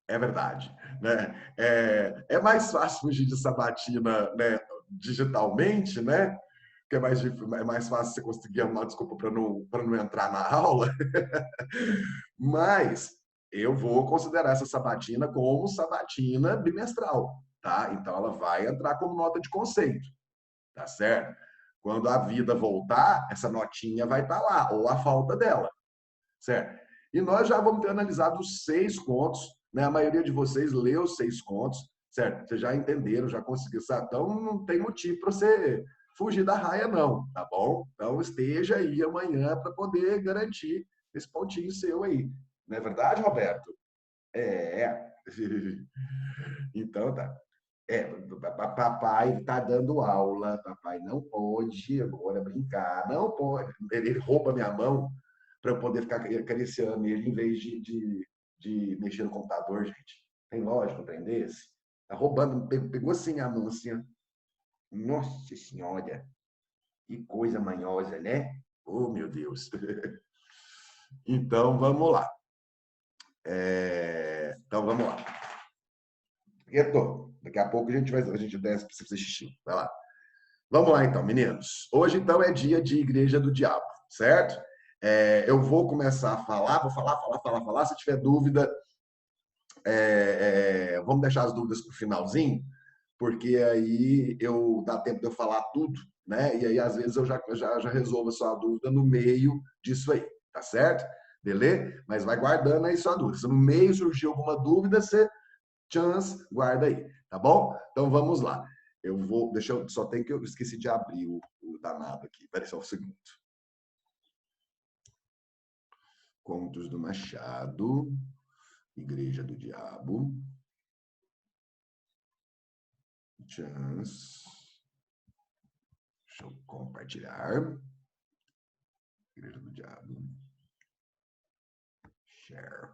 É verdade, né? É mais fácil fugir de sabatina, né, digitalmente, né? Que é mais fácil você conseguir uma desculpa para não entrar na aula. Mas eu vou considerar essa sabatina como sabatina bimestral, tá? Então ela vai entrar como nota de conceito, tá certo? Quando a vida voltar, essa notinha vai estar lá, ou a falta dela, certo? E nós já vamos ter analisado os 6 contos, né? A maioria de vocês leu os 6 contos, certo? Vocês já entenderam, já conseguiram, sabe? Então não tem motivo para você fugir da raia, não, tá bom? Então esteja aí amanhã para poder garantir esse pontinho seu aí. Não é verdade, Roberto? É. Então tá. Papai está dando aula, papai não pode agora brincar, não pode. Ele rouba minha mão para eu poder ficar acariciando ele em vez de mexer no computador, gente. Tem lógica um trem desse? Tá roubando, pegou assim a mão, assim, ó. Nossa Senhora, que coisa manhosa, né? Oh, meu Deus. Então, vamos lá. Então, vamos lá. Retorno. Daqui a pouco a gente desce para você fazer xixi. Vai lá. Vamos lá, então, meninos. Hoje, então, é dia de Igreja do Diabo, certo? Eu vou começar a falar, vou falar. Se tiver dúvida, vamos deixar as dúvidas para o finalzinho, porque aí dá tempo de eu falar tudo, né? E aí, às vezes, eu já resolvo a sua dúvida no meio disso aí, tá certo? Beleza? Mas vai guardando aí sua dúvida. Se no meio surgir alguma dúvida, você chance, guarda aí, tá bom? Então vamos lá. Só tem que eu esqueci de abrir o danado aqui. Espera só um segundo. Contos do Machado, Igreja do Diabo, chance. Deixa eu compartilhar. Igreja do Diabo. Share.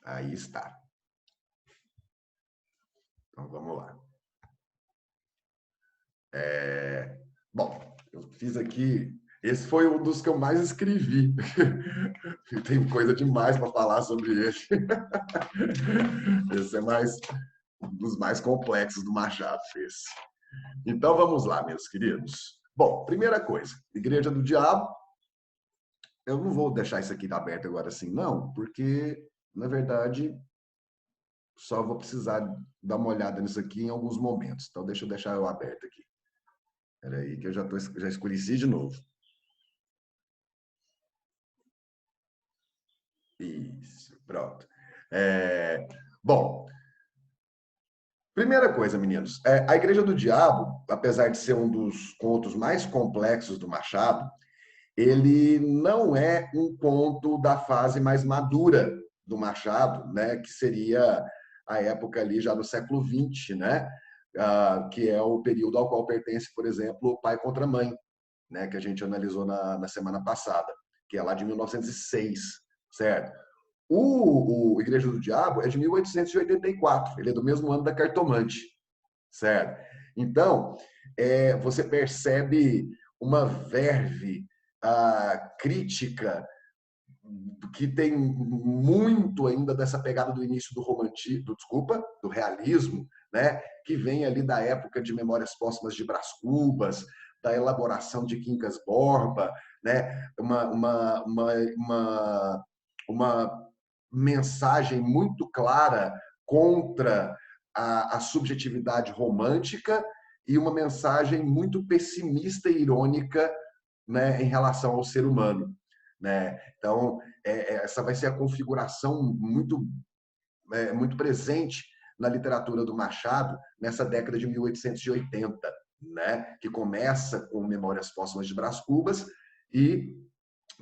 Aí está. Então vamos lá. Bom, eu fiz aqui. Esse foi um dos que eu mais escrevi. Tem coisa demais para falar sobre ele. Esse é um dos mais complexos do Machado. Esse. Então vamos lá, meus queridos. Bom, primeira coisa, Igreja do Diabo. Eu não vou deixar isso aqui aberto agora assim, não, porque, na verdade, só vou precisar dar uma olhada nisso aqui em alguns momentos. Então, deixa eu deixar eu aberto aqui. Espera aí, que eu já escureci de novo. Isso, pronto. Bom, primeira coisa, meninos. A Igreja do Diabo, apesar de ser um dos contos mais complexos do Machado, ele não é um conto da fase mais madura do Machado, né, que seria a época ali já do século XX, né, que é o período ao qual pertence, por exemplo, o Pai contra a Mãe, né, que a gente analisou na semana passada, que é lá de 1906, certo? O Igreja do Diabo é de 1884, ele é do mesmo ano da Cartomante, certo? Então, você percebe uma verve crítica que tem muito ainda dessa pegada do início do romantismo, do realismo, né? Que vem ali da época de Memórias Póstumas de Brás Cubas, da elaboração de Quincas Borba, né? Uma mensagem muito clara contra a subjetividade romântica e uma mensagem muito pessimista e irônica, né, em relação ao ser humano, né? Então, essa vai ser a configuração muito presente na literatura do Machado nessa década de 1880, né? Que começa com Memórias Póstumas de Brás Cubas e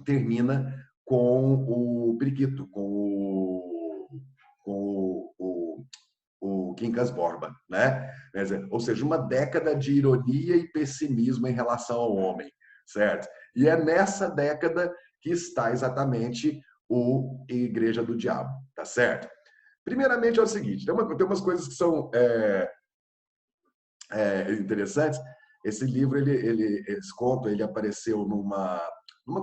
termina com o Periquito, com o Quincas Borba, né? Ou seja, uma década de ironia e pessimismo em relação ao homem, certo? E é nessa década que está exatamente o Igreja do Diabo, tá certo? Primeiramente é o seguinte, tem umas coisas que são interessantes. Esse livro, esse conto, ele apareceu numa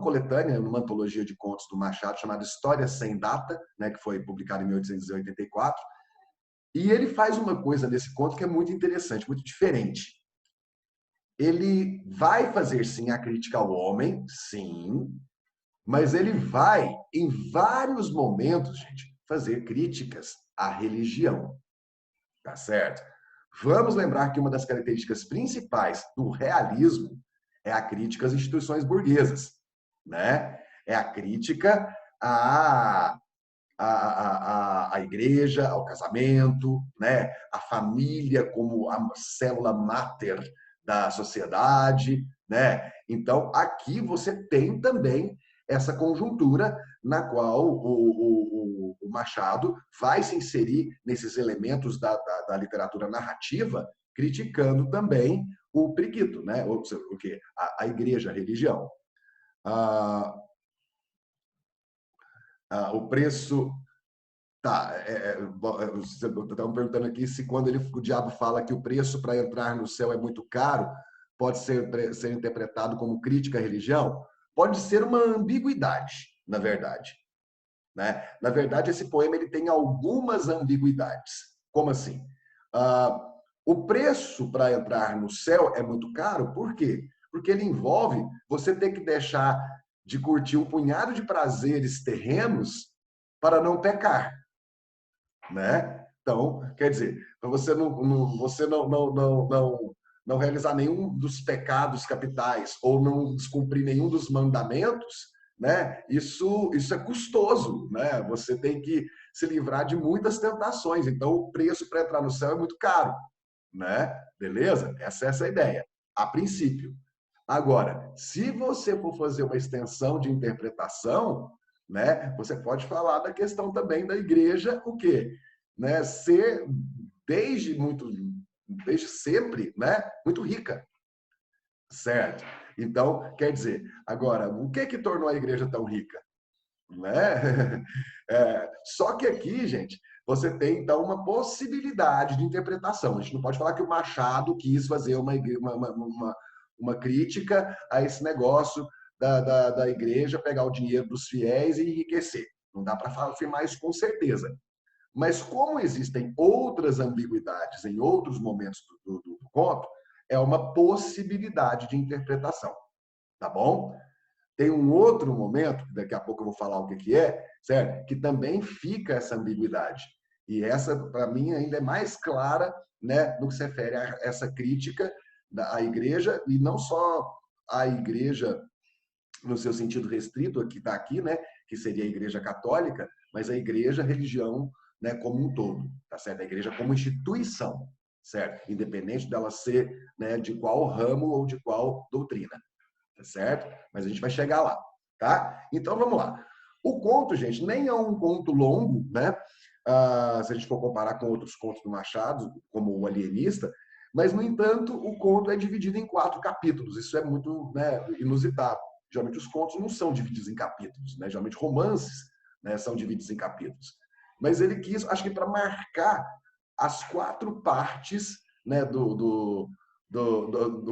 coletânea, numa antologia de contos do Machado chamada História Sem Data, né, que foi publicada em 1884. E ele faz uma coisa nesse conto que é muito interessante, muito diferente. Ele vai fazer, sim, a crítica ao homem, sim, mas ele vai, em vários momentos, gente, fazer críticas à religião. Tá certo? Vamos lembrar que uma das características principais do realismo é a crítica às instituições burguesas, né? É a crítica à igreja, ao casamento, né? A família como a célula máter da sociedade, né? Então, aqui você tem também essa conjuntura na qual o Machado vai se inserir nesses elementos da literatura narrativa, criticando também o periquito, né? O quê? A igreja, a religião. Ah, o preço. Tá, estão perguntando aqui se quando o diabo fala que o preço para entrar no céu é muito caro, pode ser interpretado como crítica à religião? Pode ser uma ambiguidade, na verdade. Né? Na verdade, esse poema ele tem algumas ambiguidades. Como assim? Ah, o preço para entrar no céu é muito caro, por quê? Porque ele envolve você ter que deixar de curtir um punhado de prazeres terrenos para não pecar, né? Então, quer dizer, para você não realizar nenhum dos pecados capitais ou não descumprir nenhum dos mandamentos, né? Isso é custoso, né? Você tem que se livrar de muitas tentações. Então, o preço para entrar no céu é muito caro, né? Beleza? Essa é a ideia, a princípio. Agora, se você for fazer uma extensão de interpretação, né, você pode falar da questão também da igreja, o quê? Né, ser desde sempre, né, muito rica, certo? Então, quer dizer, agora, o que tornou a igreja tão rica? Né? Só que aqui, gente, você tem então uma possibilidade de interpretação. A gente não pode falar que o Machado quis fazer uma crítica a esse negócio da igreja pegar o dinheiro dos fiéis e enriquecer. Não dá para afirmar isso com certeza. Mas como existem outras ambiguidades em outros momentos do conto, é uma possibilidade de interpretação. Tá bom? Tem um outro momento, daqui a pouco eu vou falar o que é, certo? Que também fica essa ambiguidade. E essa, para mim, ainda é mais clara, né, no que se refere a essa crítica à igreja, e não só à igreja no seu sentido restrito, que está aqui, né, que seria a igreja católica, mas a igreja, a religião, né, como um todo, tá certo? A igreja como instituição, certo? Independente dela ser, né, de qual ramo ou de qual doutrina. Tá certo? Mas a gente vai chegar lá, tá? Então vamos lá. O conto, gente, nem é um conto longo, né? Se a gente for comparar com outros contos do Machado, como o Alienista, mas, no entanto, o conto é dividido em 4 capítulos. Isso é muito, né, inusitado. Geralmente os contos não são divididos em capítulos, né? Geralmente romances, né, são divididos em capítulos. Mas ele quis, acho que para marcar as 4 partes, né, do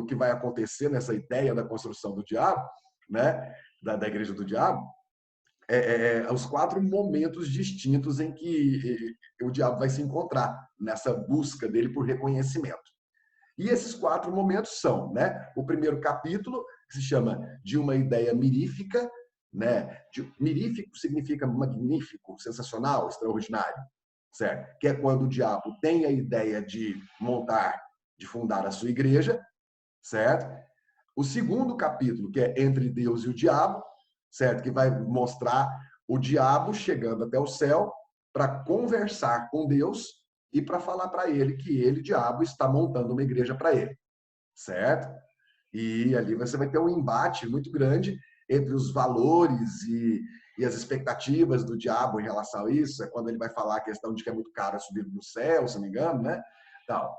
que vai acontecer nessa ideia da construção do diabo, né, da igreja do diabo, os 4 momentos distintos em que o diabo vai se encontrar nessa busca dele por reconhecimento. E esses 4 momentos são, né, o primeiro capítulo, que se chama De uma Ideia Mirífica, né? Mirífico significa magnífico, sensacional, extraordinário, certo? Que é quando o diabo tem a ideia de fundar a sua igreja, certo? O segundo capítulo, que é Entre Deus e o Diabo, certo? Que vai mostrar o diabo chegando até o céu para conversar com Deus e para falar para ele que ele, diabo, está montando uma igreja para ele, certo? E ali você vai ter um embate muito grande entre os valores e as expectativas do diabo em relação a isso. É quando ele vai falar a questão de que é muito caro subir no céu, se não me engano, né? Então,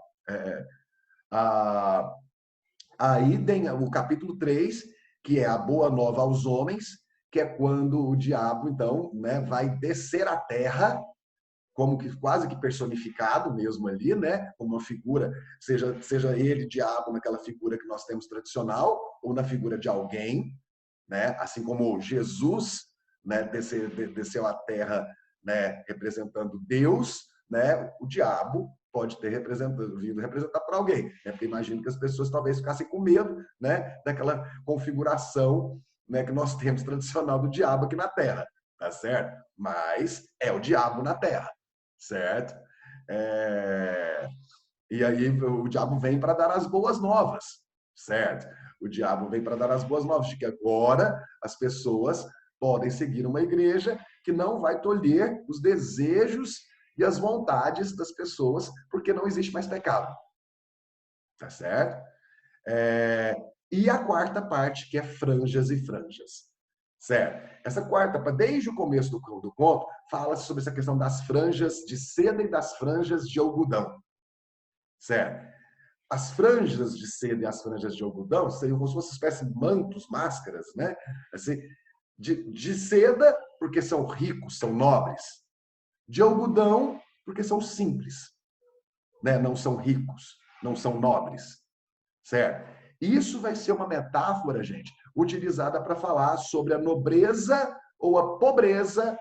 aí tem o capítulo 3, que é a boa nova aos homens, que é quando o diabo, então, né, vai descer à terra, como que quase que personificado mesmo ali, né, como uma figura, seja ele, diabo, naquela figura que nós temos tradicional, ou na figura de alguém, né, assim como Jesus, né, desceu à terra, né, representando Deus, né, o diabo pode ter vindo representar para alguém, né? Porque imagino que as pessoas talvez ficassem com medo, né, daquela configuração, né, que nós temos tradicional do diabo aqui na Terra, tá certo? Mas é o diabo na Terra, certo? É... E aí o diabo vem para dar as boas novas, certo? O diabo vem para dar as boas novas de que agora as pessoas podem seguir uma igreja que não vai tolher os desejos e as vontades das pessoas, porque não existe mais pecado. Tá certo? E a quarta parte, que é franjas e franjas. Certo? Essa quarta, desde o começo do conto, fala sobre essa questão das franjas de seda e das franjas de algodão. Certo? As franjas de seda e as franjas de algodão seriam como se fossem espécie de mantos, máscaras, né? Assim, de seda, porque são ricos, são nobres. De algodão, porque são simples, né? Não são ricos, não são nobres. Certo? Isso vai ser uma metáfora, gente, utilizada para falar sobre a nobreza ou a pobreza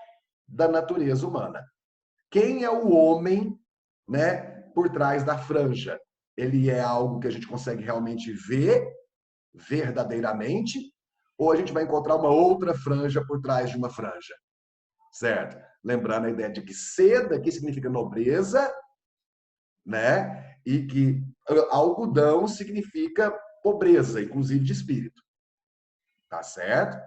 da natureza humana. Quem é o homem, né, por trás da franja? Ele é algo que a gente consegue realmente ver, verdadeiramente, ou a gente vai encontrar uma outra franja por trás de uma franja? Certo? Lembrando a ideia de que seda aqui significa nobreza, né? E que algodão significa pobreza, inclusive de espírito. Tá certo?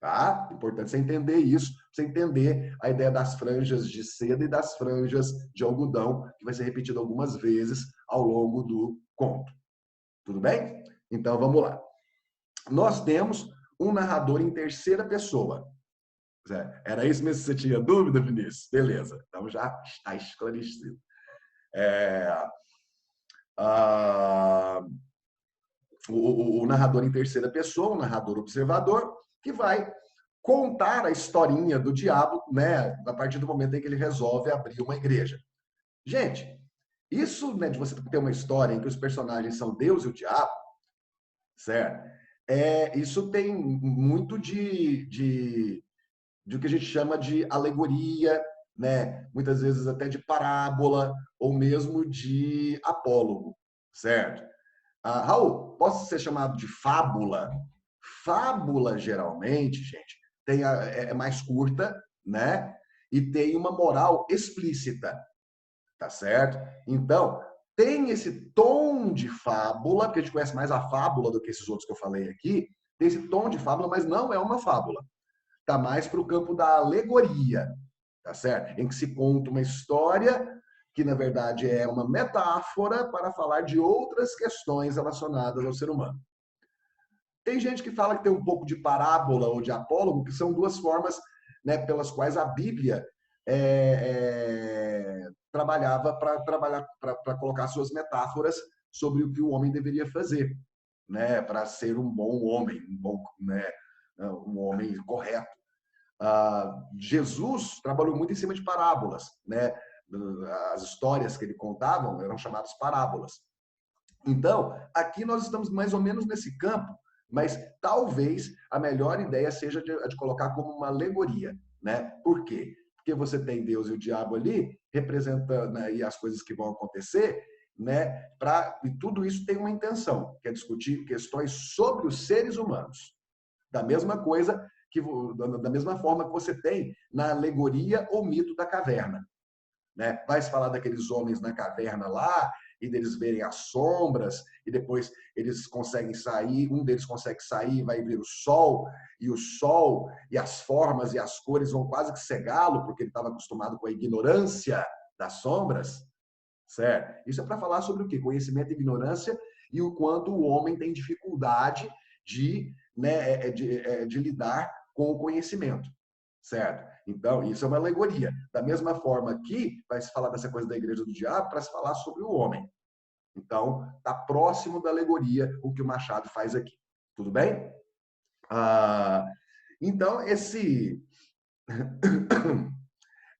Tá? Importante você entender isso, você entender a ideia das franjas de seda e das franjas de algodão, que vai ser repetido algumas vezes ao longo do conto. Tudo bem? Então vamos lá. Nós temos um narrador em terceira pessoa. Era isso mesmo que você tinha dúvida, Vinícius? Beleza, então já está esclarecido. O narrador em terceira pessoa, um narrador observador, que vai contar a historinha do diabo, né, a partir do momento em que ele resolve abrir uma igreja. Gente, isso, né, de você ter uma história em que os personagens são Deus e o diabo, certo? Isso tem muito de o que a gente chama de alegoria, né? Muitas vezes até de parábola ou mesmo de apólogo, certo? Raul, posso ser chamado de fábula? Fábula, geralmente, gente, é mais curta, né? E tem uma moral explícita, tá certo? Então, tem esse tom de fábula, porque a gente conhece mais a fábula do que esses outros que eu falei aqui, tem esse tom de fábula, mas não é uma fábula. Tá mais para o campo da alegoria, tá certo? Em que se conta uma história que, na verdade, é uma metáfora para falar de outras questões relacionadas ao ser humano. Tem gente que fala que tem um pouco de parábola ou de apólogo, que são duas formas, né, pelas quais a Bíblia trabalhava para colocar suas metáforas sobre o que o homem deveria fazer, né, para ser um bom homem, um homem correto. Jesus trabalhou muito em cima de parábolas, né? As histórias que ele contava eram chamadas parábolas. Então, aqui nós estamos mais ou menos nesse campo, mas talvez a melhor ideia seja de colocar como uma alegoria, né? Por quê? Porque você tem Deus e o diabo ali, representando, né, e as coisas que vão acontecer, né? E tudo isso tem uma intenção, que é discutir questões sobre os seres humanos. Da mesma coisa da mesma forma que você tem na alegoria ou mito da caverna, né? Vai se falar daqueles homens na caverna lá e deles verem as sombras e depois eles conseguem sair, um deles consegue sair, vai ver o sol e as formas e as cores vão quase que cegá-lo porque ele estava acostumado com a ignorância das sombras, certo? Isso é para falar sobre o quê? Conhecimento e ignorância e o quanto o homem tem dificuldade de lidar com o conhecimento, certo? Então, isso é uma alegoria. Da mesma forma aqui, vai se falar dessa coisa da igreja do diabo para se falar sobre o homem. Então, está próximo da alegoria o que o Machado faz aqui. Tudo bem? Então,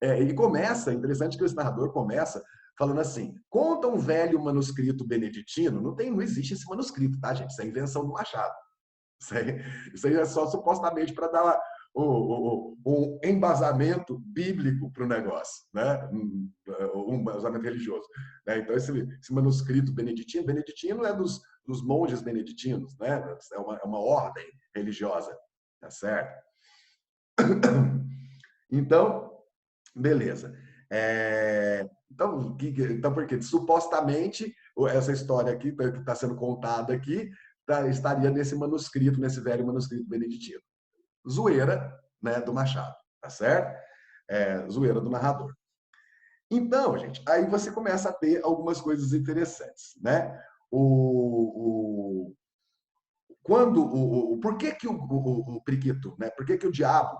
e começa, interessante que esse narrador começa falando assim, conta um velho manuscrito beneditino, não existe esse manuscrito, tá, gente? Isso é invenção do Machado. Isso aí é só supostamente para dar um embasamento bíblico para o negócio, né? um embasamento religioso. Né? Então, esse manuscrito beneditino é dos monges beneditinos, né? É uma ordem religiosa, tá certo? Então, beleza. Então, porque supostamente essa história aqui que está sendo contada aqui estaria nesse manuscrito, nesse velho manuscrito beneditino. Zoeira, né, do Machado, tá certo? Zoeira do narrador. Então, gente, aí você começa a ter algumas coisas interessantes, né? Por que que o periquito, né? Por que que o diabo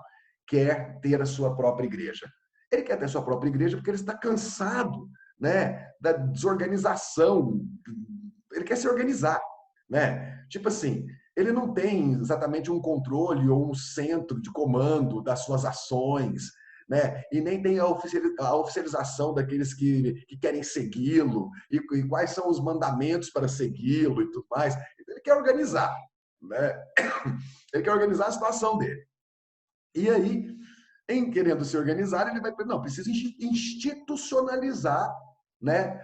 quer ter a sua própria igreja? Ele quer ter a sua própria igreja porque ele está cansado, né, da desorganização. Ele quer se organizar, né? Tipo assim, ele não tem exatamente um controle ou um centro de comando das suas ações, né? E nem tem a oficialização daqueles que querem segui-lo e quais são os mandamentos para segui-lo e tudo mais. Ele quer organizar, né? Ele quer organizar a situação dele. E aí, em querendo se organizar, ele vai não, precisa institucionalizar, né,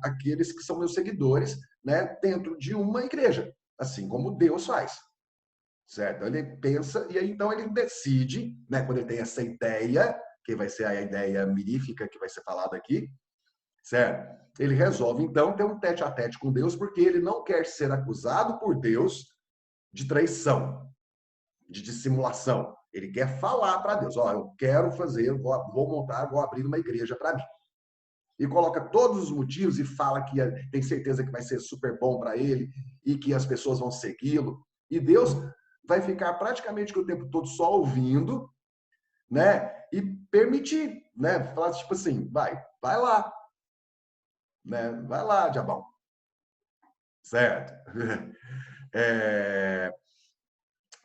aqueles que são meus seguidores, né, dentro de uma igreja, assim como Deus faz. Certo? Ele pensa e aí então ele decide, né, quando ele tem essa ideia, que vai ser a ideia mirífica que vai ser falada aqui, certo? Ele resolve então ter um tete-a-tete com Deus porque ele não quer ser acusado por Deus de traição, de dissimulação. Ele quer falar para Deus, ó, eu quero fazer, vou montar, vou abrir uma igreja para mim. E coloca todos os motivos e fala que tem certeza que vai ser super bom para ele e que as pessoas vão segui-lo. E Deus vai ficar praticamente o tempo todo só ouvindo, né? E permitir, né? Falar tipo assim, vai lá, né? Vai lá, diabão. Certo?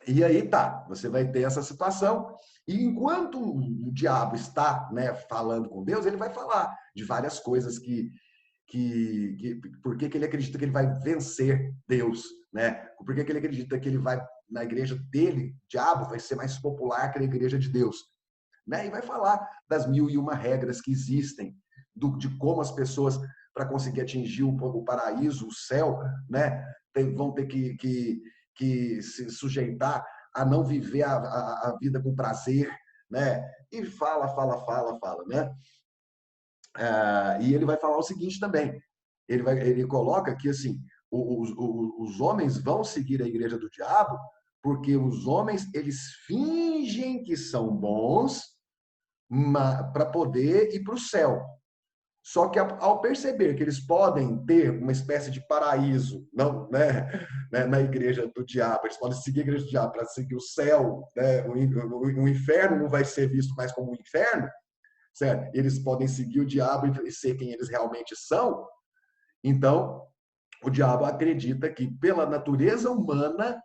E aí tá, você vai ter essa situação. E enquanto o diabo está, né, falando com Deus, ele vai falar de várias coisas por que ele acredita que ele vai vencer Deus, né? Por que ele acredita que ele vai, na igreja dele, diabo, vai ser mais popular que a igreja de Deus, né? E vai falar das 1001 regras que existem, de como as pessoas, para conseguir atingir o paraíso, o céu, né, vão ter que se sujeitar a não viver a vida com prazer, né? E fala, né? E ele vai falar o seguinte também. Ele coloca que assim, os homens vão seguir a igreja do diabo porque os homens eles fingem que são bons para poder ir para o céu. Só que ao perceber que eles podem ter uma espécie de paraíso, não, né, na igreja do diabo, eles podem seguir a igreja do diabo para seguir o céu, né, o inferno não vai ser visto mais como um inferno, certo? Eles podem seguir o diabo e ser quem eles realmente são. Então, o diabo acredita que pela natureza humana,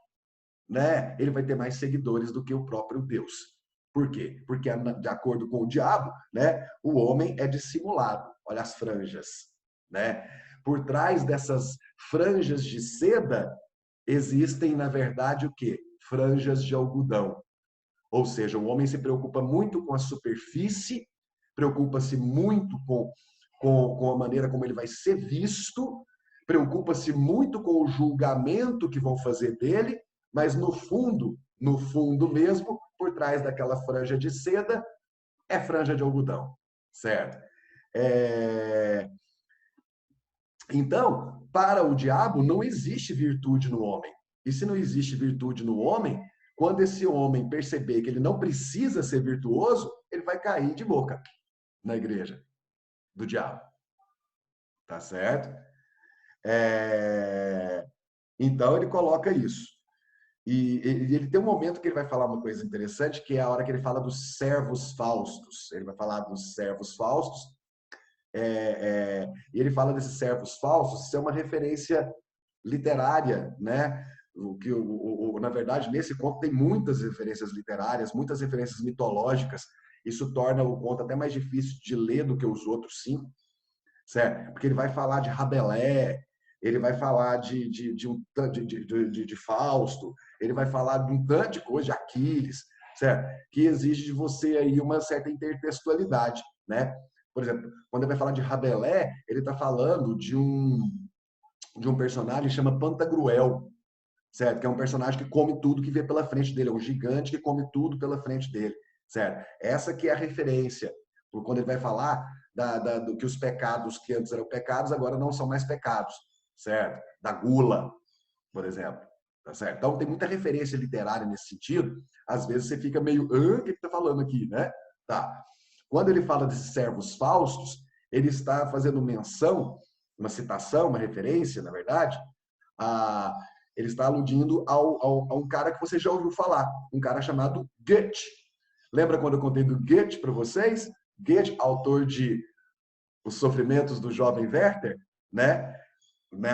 né, ele vai ter mais seguidores do que o próprio Deus. Por quê? Porque, de acordo com o diabo, né, o homem é dissimulado. Olha as franjas, né? Por trás dessas franjas de seda existem, na verdade, o quê? Franjas de algodão. Ou seja, o homem se preocupa muito com a superfície, preocupa-se muito com a maneira como ele vai ser visto, preocupa-se muito com o julgamento que vão fazer dele, mas no fundo mesmo, por trás daquela franja de seda, é franja de algodão, certo? Então, para o diabo, não existe virtude no homem. E se não existe virtude no homem, quando esse homem perceber que ele não precisa ser virtuoso, ele vai cair de boca na igreja do diabo. Tá certo? Então, ele coloca isso. E ele tem um momento que ele vai falar uma coisa interessante, que é a hora que ele fala dos servos faustos. Ele vai falar dos servos faustos. E ele fala desses servos falsos, isso é uma referência literária, né? Na verdade, nesse conto tem muitas referências literárias, muitas referências mitológicas. Isso torna o conto até mais difícil de ler do que os outros 5, certo? Porque ele vai falar de Rabelais, ele vai falar de Fausto, ele vai falar de um tanto de coisa, de Aquiles, certo? Que exige de você aí uma certa intertextualidade, né? Por exemplo, quando ele vai falar de Rabelais, ele está falando de um personagem que chama Pantagruel, certo? Que é um personagem que come tudo que vê pela frente dele, é um gigante que come tudo pela frente dele, certo? Essa que é a referência, por quando ele vai falar do que os pecados que antes eram pecados, agora não são mais pecados, certo? Da gula, por exemplo, tá certo? Então tem muita referência literária nesse sentido, às vezes você fica meio, o que ele está falando aqui, né? Tá. Quando ele fala desses servos faustos, ele está fazendo menção, uma citação, uma referência, na verdade, a ele está aludindo a um cara que você já ouviu falar, um cara chamado Goethe. Lembra quando eu contei do Goethe para vocês? Goethe, autor de Os Sofrimentos do Jovem Werther, né?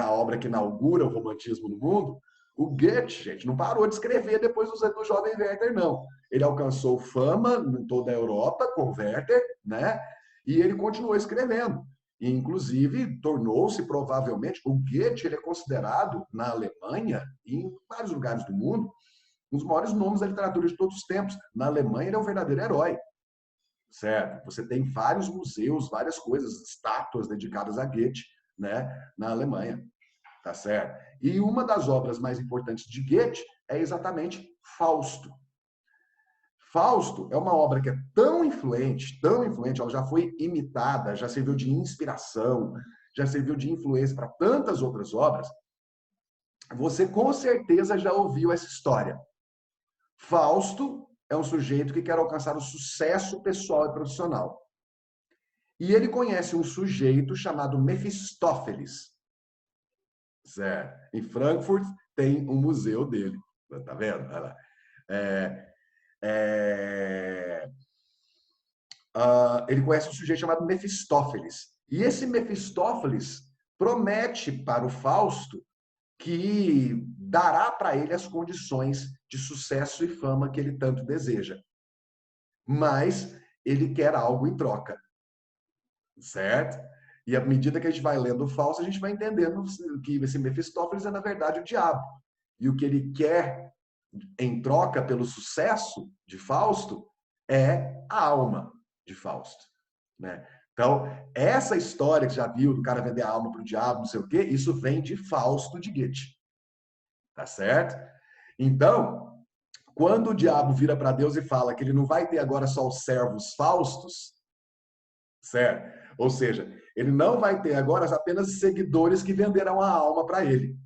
A obra que inaugura o romantismo no mundo. O Goethe, gente, não parou de escrever depois do Jovem Werther, não. Ele alcançou fama em toda a Europa com Werther, né? E ele continuou escrevendo. E, inclusive, tornou-se provavelmente, o Goethe ele é considerado na Alemanha e em vários lugares do mundo um dos maiores nomes da literatura de todos os tempos. Na Alemanha ele é um verdadeiro herói, certo? Você tem vários museus, várias coisas, estátuas dedicadas a Goethe, né, na Alemanha, tá certo? E uma das obras mais importantes de Goethe é exatamente Fausto. Fausto é uma obra que é tão influente, ela já foi imitada, já serviu de inspiração, já serviu de influência para tantas outras obras. Você com certeza já ouviu essa história. Fausto é um sujeito que quer alcançar o sucesso pessoal e profissional. E ele conhece um sujeito chamado Mefistófeles. Certo? Em Frankfurt tem um museu dele. Tá vendo? Olha lá. Ele conhece um sujeito chamado Mefistófeles. E esse Mefistófeles promete para o Fausto que dará para ele as condições de sucesso e fama que ele tanto deseja. Mas ele quer algo em troca, certo? E à medida que a gente vai lendo o Fausto, a gente vai entendendo que esse Mefistófeles é, na verdade, o diabo. E o que ele quer em troca pelo sucesso de Fausto é a alma de Fausto, né? Então, essa história que já viu do cara vender a alma para o diabo, não sei o quê, isso vem de Fausto de Goethe. Tá certo? Então, quando o diabo vira para Deus e fala que ele não vai ter agora só os servos faustos, certo? Ou seja, ele não vai ter agora apenas seguidores que venderão a alma para ele,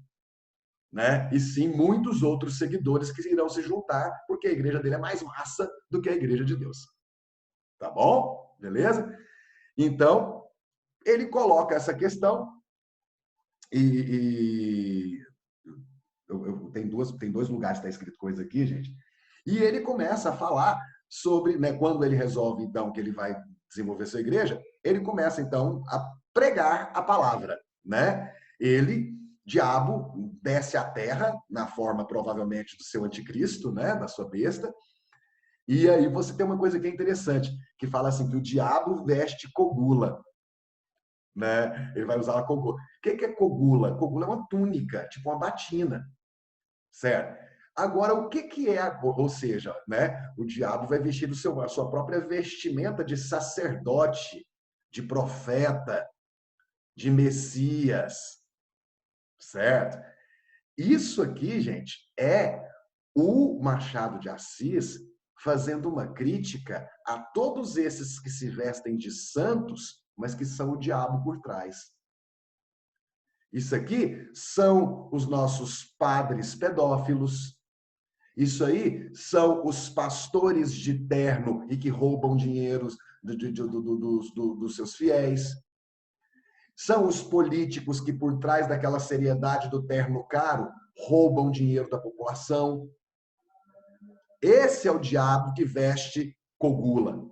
né? E sim muitos outros seguidores que irão se juntar, porque a igreja dele é mais massa do que a igreja de Deus. Tá bom? Beleza? Então, ele coloca essa questão e tem dois lugares que está escrito coisa aqui, gente. E ele começa a falar sobre, né, quando ele resolve, então, que ele vai desenvolver sua igreja, ele começa, então, a pregar a palavra, né? Ele, diabo, desce à terra, na forma, provavelmente, do seu anticristo, né, da sua besta. E aí você tem uma coisa que é interessante, que fala assim, que o diabo veste cogula, né? Ele vai usar a cogula. O que é cogula? Cogula é uma túnica, tipo uma batina, certo? Agora, o que é, ou seja, né? O diabo vai vestir a sua própria vestimenta de sacerdote, de profeta, de Messias, certo? Isso aqui, gente, é o Machado de Assis fazendo uma crítica a todos esses que se vestem de santos, mas que são o diabo por trás. Isso aqui são os nossos padres pedófilos. Isso aí são os pastores de terno e que roubam dinheiros dos seus fiéis. São os políticos que, por trás daquela seriedade do terno caro, roubam dinheiro da população. Esse é o diabo que veste cogula,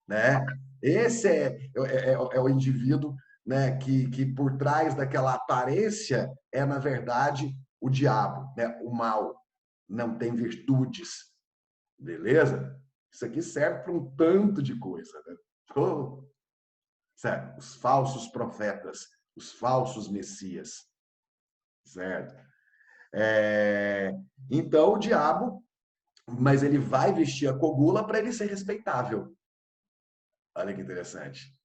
né? Esse é o indivíduo, né, que por trás daquela aparência é, na verdade, o diabo, né? O mal. Não tem virtudes. Beleza? Isso aqui serve para um tanto de coisa, né? Oh, certo? Os falsos profetas, os falsos messias, certo? Então, o diabo, mas ele vai vestir a cogula para ele ser respeitável. Olha que interessante.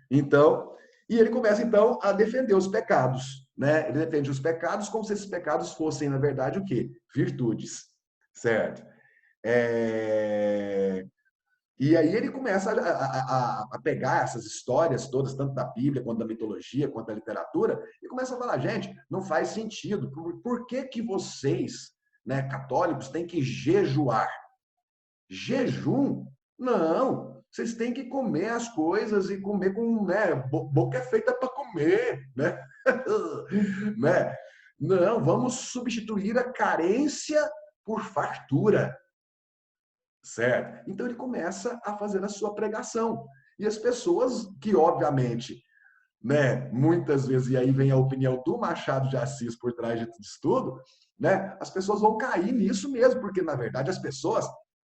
Então, e ele começa então a defender os pecados, né? Ele defende os pecados como se esses pecados fossem, na verdade, o quê? Virtudes, certo? É... E aí ele começa a pegar essas histórias todas, tanto da Bíblia, quanto da mitologia, quanto da literatura, e começa a falar, gente, não faz sentido. Por que que vocês, né, católicos, têm que jejuar? Jejum? Não. Vocês têm que comer as coisas e comer com, né, boca é feita para comer, né? né? Não, vamos substituir a carência por fartura, certo? Então ele começa a fazer a sua pregação. E as pessoas que, obviamente, né, muitas vezes, e aí vem a opinião do Machado de Assis por trás disso tudo, né, as pessoas vão cair nisso mesmo, porque, na verdade, as pessoas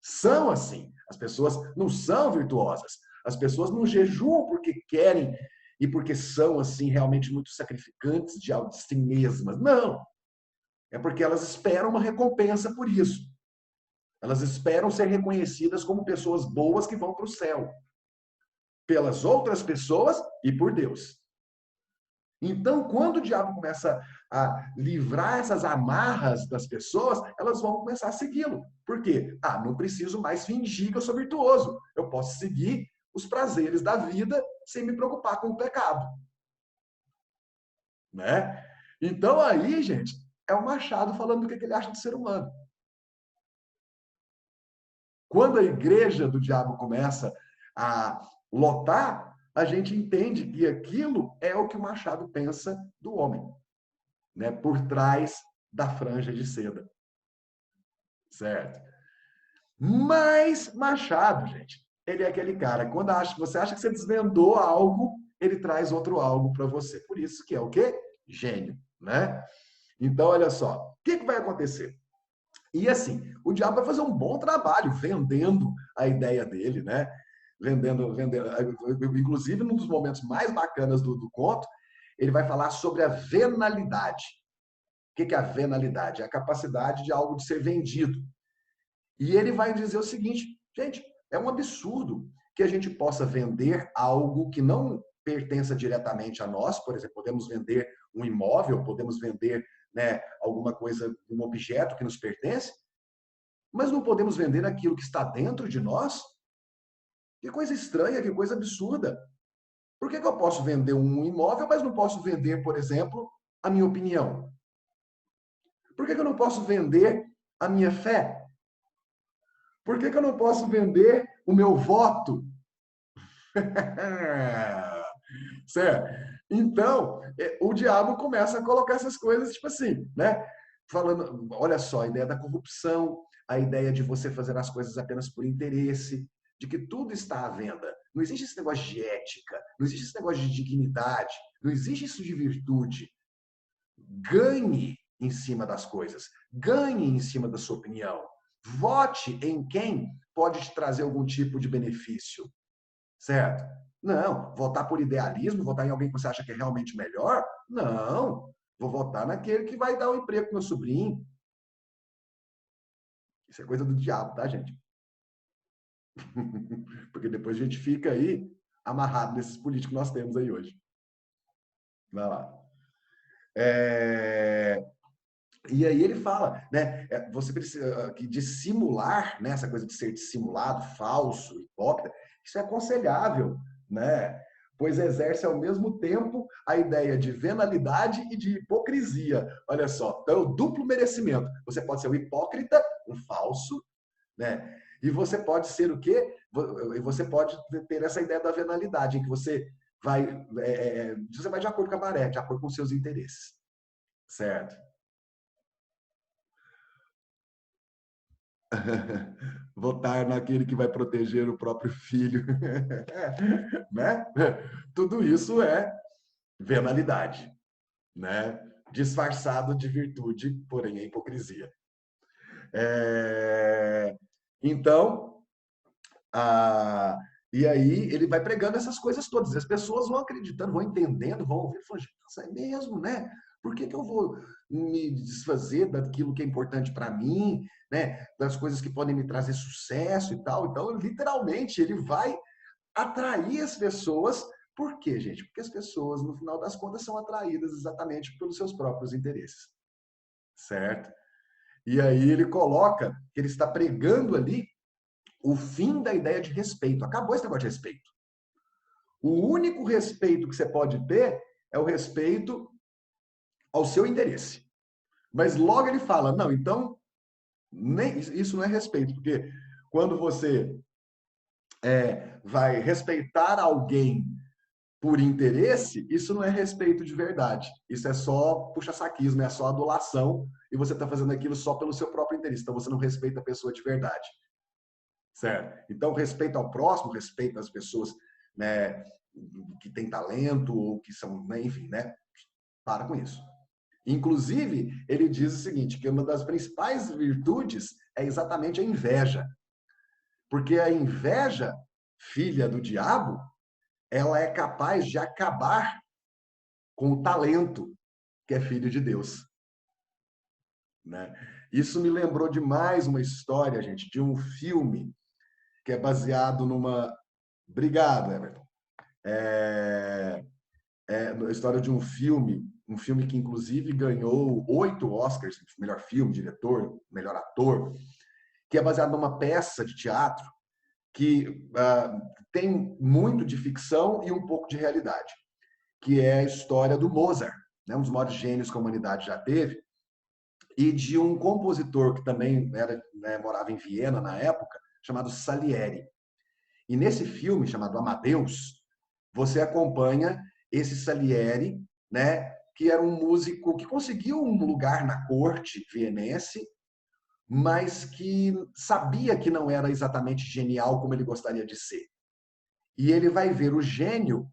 são assim. As pessoas não são virtuosas. As pessoas não jejuam porque querem e porque são, assim, realmente muito sacrificantes de si mesmas. Não. É porque elas esperam uma recompensa por isso. Elas esperam ser reconhecidas como pessoas boas que vão para o céu. Pelas outras pessoas e por Deus. Então, quando o diabo começa a livrar essas amarras das pessoas, elas vão começar a segui-lo. Por quê? Ah, não preciso mais fingir que eu sou virtuoso. Eu posso seguir os prazeres da vida sem me preocupar com o pecado. Né? Então, aí, gente, é o Machado falando do que ele acha do ser humano. Quando a igreja do diabo começa a lotar, a gente entende que aquilo é o que o Machado pensa do homem, né? Por trás da franja de seda. Certo? Mas Machado, gente, ele é aquele cara, quando você acha que você desvendou algo, ele traz outro algo para você. Por isso que é o quê? Gênio, né? Então, olha só, o que vai acontecer? E assim, o diabo vai fazer um bom trabalho vendendo a ideia dele, né? Vendendo. Inclusive, num dos momentos mais bacanas do conto, ele vai falar sobre a venalidade. O que é a venalidade? É a capacidade de algo de ser vendido. E ele vai dizer o seguinte, gente, é um absurdo que a gente possa vender algo que não pertença diretamente a nós, por exemplo, podemos vender um imóvel, podemos vender, né, alguma coisa, um objeto que nos pertence, mas não podemos vender aquilo que está dentro de nós? Que coisa estranha, que coisa absurda. Por que eu posso vender um imóvel, mas não posso vender, por exemplo, a minha opinião? Por que eu não posso vender a minha fé? Por que eu não posso vender o meu voto? Certo? Então, o diabo começa a colocar essas coisas, tipo assim, né? Falando, olha só, a ideia da corrupção, a ideia de você fazer as coisas apenas por interesse, de que tudo está à venda. Não existe esse negócio de ética, não existe esse negócio de dignidade, não existe isso de virtude. Ganhe em cima das coisas, ganhe em cima da sua opinião. Vote em quem pode te trazer algum tipo de benefício, certo? Não, votar por idealismo, votar em alguém que você acha que é realmente melhor? Não, vou votar naquele que vai dar um emprego pro meu sobrinho. Isso é coisa do diabo, tá, gente? Porque depois a gente fica aí amarrado nesses políticos que nós temos aí hoje. Vai lá. E aí ele fala, né? Você precisa que dissimular, né? Essa coisa de ser dissimulado, falso, hipócrita, isso é aconselhável, né? Pois exerce ao mesmo tempo a ideia de venalidade e de hipocrisia. Olha só, então é o duplo merecimento. Você pode ser um hipócrita, um falso, né? E você pode ser o quê? Você pode ter essa ideia da venalidade, em que você vai de acordo com a maré, de acordo com os seus interesses, certo? Votar naquele que vai proteger o próprio filho, né? Tudo isso é venalidade, né? Disfarçado de virtude, porém é hipocrisia. Então, e aí ele vai pregando essas coisas todas. E as pessoas vão acreditando, vão entendendo, vão ouvir, falando, nossa, é mesmo, né? Por que que eu vou me desfazer daquilo que é importante para mim, né? Das coisas que podem me trazer sucesso e tal? Então, literalmente, ele vai atrair as pessoas. Por quê, gente? Porque as pessoas, no final das contas, são atraídas exatamente pelos seus próprios interesses, certo? E aí ele coloca que ele está pregando ali o fim da ideia de respeito. Acabou esse negócio de respeito. O único respeito que você pode ter é o respeito ao seu interesse. Mas logo ele fala, não, então nem, isso não é respeito, porque quando você vai respeitar alguém por interesse, isso não é respeito de verdade. Isso é só puxa-saquismo, é só adulação, e você está fazendo aquilo só pelo seu próprio interesse. Então você não respeita a pessoa de verdade. Certo? Então, respeito ao próximo, respeito às pessoas, né, que têm talento, ou que são, né, enfim, né? Para com isso. Inclusive, ele diz o seguinte, que uma das principais virtudes é exatamente a inveja. Porque a inveja, filha do diabo, ela é capaz de acabar com o talento que é filho de Deus, né? Isso me lembrou demais uma história, gente, de um filme que é baseado numa... Obrigado, Everton. É a história de um filme que inclusive ganhou 8 Oscars, melhor filme, diretor, melhor ator, que é baseado numa peça de teatro que tem muito de ficção e um pouco de realidade, que é a história do Mozart, né, um dos maiores gênios que a humanidade já teve, e de um compositor que também era, né, morava em Viena na época, chamado Salieri. E nesse filme, chamado Amadeus, você acompanha esse Salieri, né, que era um músico que conseguiu um lugar na corte vienense, mas que sabia que não era exatamente genial como ele gostaria de ser. E ele vai ver o gênio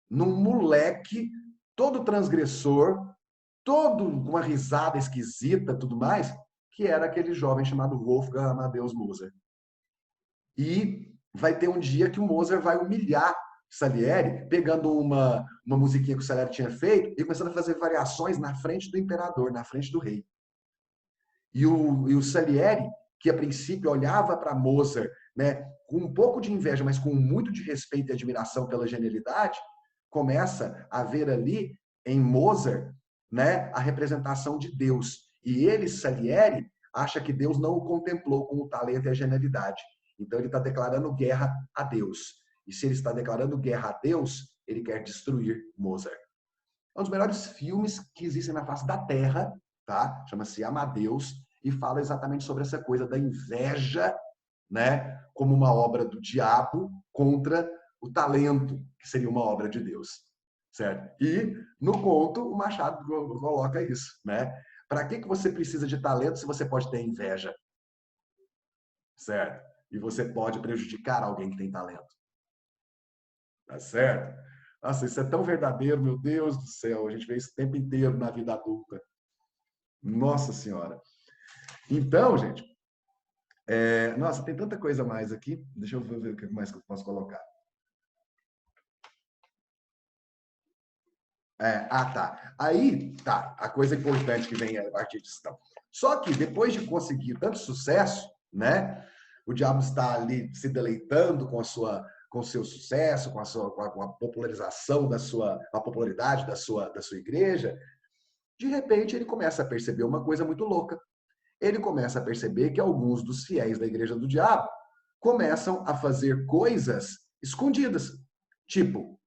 num moleque todo transgressor, todo com uma risada esquisita, tudo mais, que era aquele jovem chamado Wolfgang Amadeus Mozart. E vai ter um dia que o Mozart vai humilhar Salieri, pegando uma musiquinha que o Salieri tinha feito e começando a fazer variações na frente do imperador, na frente do rei. E o Salieri, que a princípio olhava para Mozart, né, com um pouco de inveja, mas com muito de respeito e admiração pela genialidade, começa a ver ali em Mozart, né, a representação de Deus. E ele, Salieri, acha que Deus não o contemplou com o talento e a genialidade. Então ele está declarando guerra a Deus. E se ele está declarando guerra a Deus, ele quer destruir Mozart. É um dos melhores filmes que existem na face da Terra, tá? Chama-se Amadeus e fala exatamente sobre essa coisa da inveja, né, como uma obra do diabo contra o talento, que seria uma obra de Deus, certo? E no conto o Machado coloca isso, né? Para que você precisa de talento se você pode ter inveja, certo? E você pode prejudicar alguém que tem talento, tá certo? Nossa, isso é tão verdadeiro, meu Deus do céu. A gente vê isso o tempo inteiro na vida adulta. Nossa Senhora. Então, gente, nossa, tem tanta coisa mais aqui. Deixa eu ver o que mais que eu posso colocar. Tá. Aí, tá, a coisa importante que vem a partir disso. Então. Só que depois de conseguir tanto sucesso, né, o diabo está ali se deleitando com o seu sucesso, com a popularização a popularidade da sua igreja. De repente, ele começa a perceber uma coisa muito louca. Ele começa a perceber que alguns dos fiéis da igreja do diabo começam a fazer coisas escondidas. Tipo,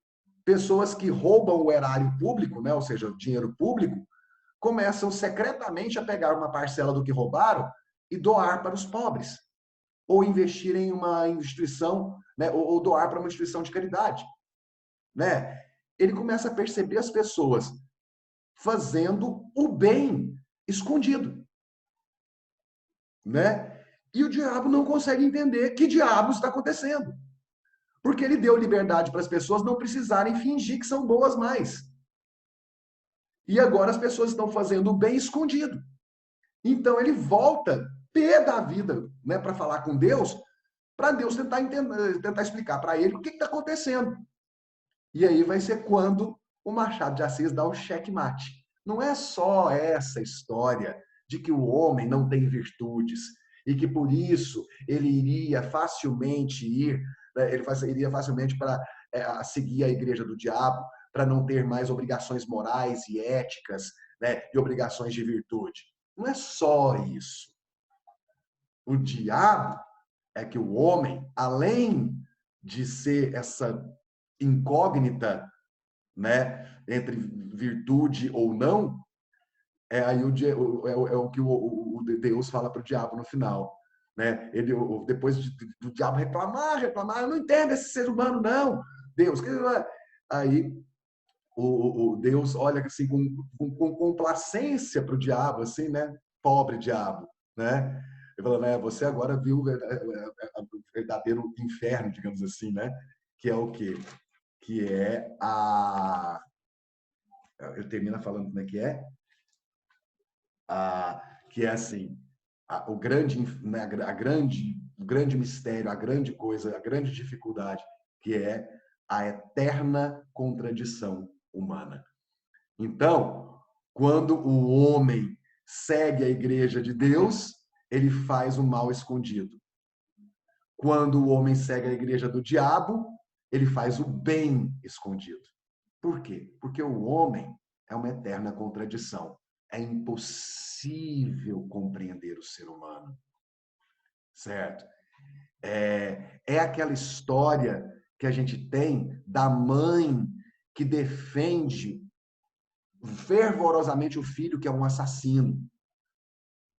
pessoas que roubam o erário público, né, ou seja, o dinheiro público, começam secretamente a pegar uma parcela do que roubaram e doar para os pobres. Ou investir em uma instituição, né, ou doar para uma instituição de caridade. Né? Ele começa a perceber as pessoas fazendo o bem escondido. Né? E o diabo não consegue entender que diabos está acontecendo. Porque ele deu liberdade para as pessoas não precisarem fingir que são boas mais. E agora as pessoas estão fazendo o bem escondido. Então ele volta pé da vida, né, para falar com Deus, para Deus tentar explicar para ele o que está acontecendo. E aí vai ser quando o Machado de Assis dá o checkmate. Não é só essa história de que o homem não tem virtudes e que por isso ele iria facilmente ir, né, iria facilmente para seguir a igreja do diabo, para não ter mais obrigações morais e éticas, né, e obrigações de virtude. Não é só isso. O diabo é que o homem, além de ser essa incógnita, né, entre virtude ou não, aí o que o Deus fala para o diabo no final. Né? Depois do diabo reclamar, eu não entendo esse ser humano, não. Deus, aí o Deus olha assim com complacência para o diabo, assim, né? Pobre diabo, né? Ele fala, né? Você agora viu o verdadeiro inferno, digamos assim, né? Que é o quê? Que é a... Ele termina falando como é que é? Que é assim, o grande, né, o grande mistério, a grande coisa, a grande dificuldade, que é a eterna contradição humana. Então, quando o homem segue a igreja de Deus, ele faz o mal escondido. Quando o homem segue a igreja do diabo, ele faz o bem escondido. Por quê? Porque o homem é uma eterna contradição. É impossível compreender o ser humano, certo? É aquela história que a gente tem da mãe que defende fervorosamente o filho que é um assassino.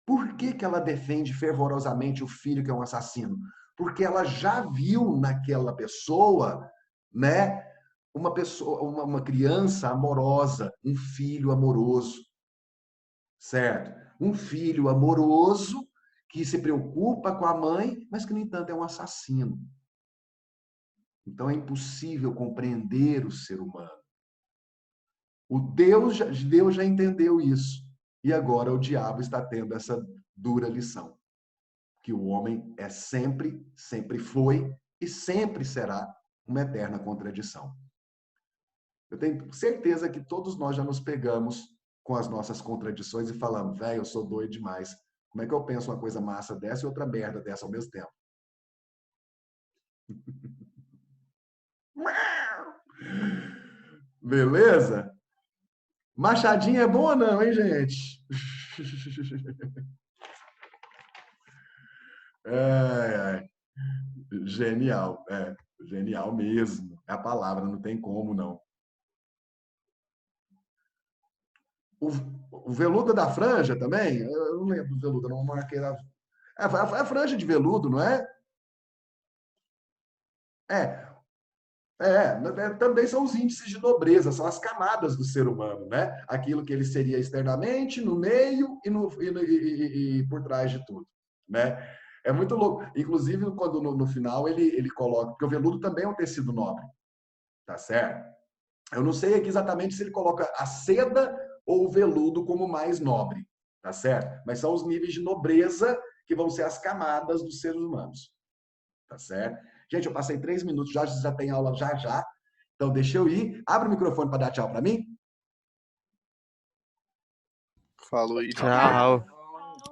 Por que ela defende fervorosamente o filho que é um assassino? Porque ela já viu naquela pessoa, né, uma criança amorosa, um filho amoroso, certo? Um filho amoroso que se preocupa com a mãe, mas que, no entanto, é um assassino. Então, é impossível compreender o ser humano. Deus já entendeu isso. E agora o diabo está tendo essa dura lição. Que o homem é sempre, sempre foi e sempre será uma eterna contradição. Eu tenho certeza que todos nós já nos pegamos com as nossas contradições e falamos, velho, eu sou doido demais. Como é que eu penso uma coisa massa dessa e outra merda dessa ao mesmo tempo? Beleza? Machadinha é bom ou não, hein, gente? É, genial, genial mesmo. É a palavra, não tem como, não. O veludo da franja também? Eu não lembro do veludo, eu não marquei. A franja de veludo, não é? É, também são os índices de nobreza, são as camadas do ser humano, né? Aquilo que ele seria externamente, no meio e por trás de tudo, né? É muito louco. Inclusive, quando no final ele coloca, porque o veludo também é um tecido nobre, tá certo? Eu não sei aqui exatamente se ele coloca a seda ou o veludo como mais nobre, tá certo? Mas são os níveis de nobreza que vão ser as camadas dos seres humanos, tá certo? Gente, eu passei 3 minutos, já tem aula já já. Então, deixa eu ir. Abre o microfone para dar tchau para mim. Falou aí. Tchau.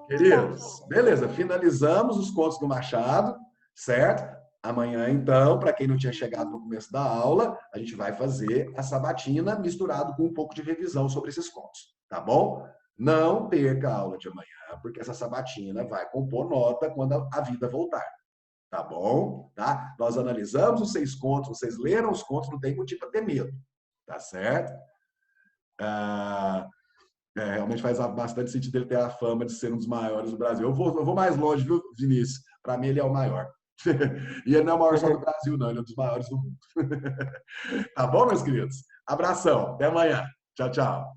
Queridos, beleza. Finalizamos os contos do Machado, certo? Amanhã, então, para quem não tinha chegado no começo da aula, a gente vai fazer a sabatina misturado com um pouco de revisão sobre esses contos, tá bom? Não perca a aula de amanhã, porque essa sabatina vai compor nota quando a vida voltar. Tá bom? Tá? Nós analisamos os 6 contos, vocês leram os contos, não tem motivo para ter medo. Tá certo? Realmente faz bastante sentido ele ter a fama de ser um dos maiores do Brasil. Eu vou mais longe, viu, Vinícius? Para mim, ele é o maior. E ele não é o maior só do Brasil, não. Ele é um dos maiores do mundo. Tá bom, meus queridos? Abração. Até amanhã. Tchau, tchau.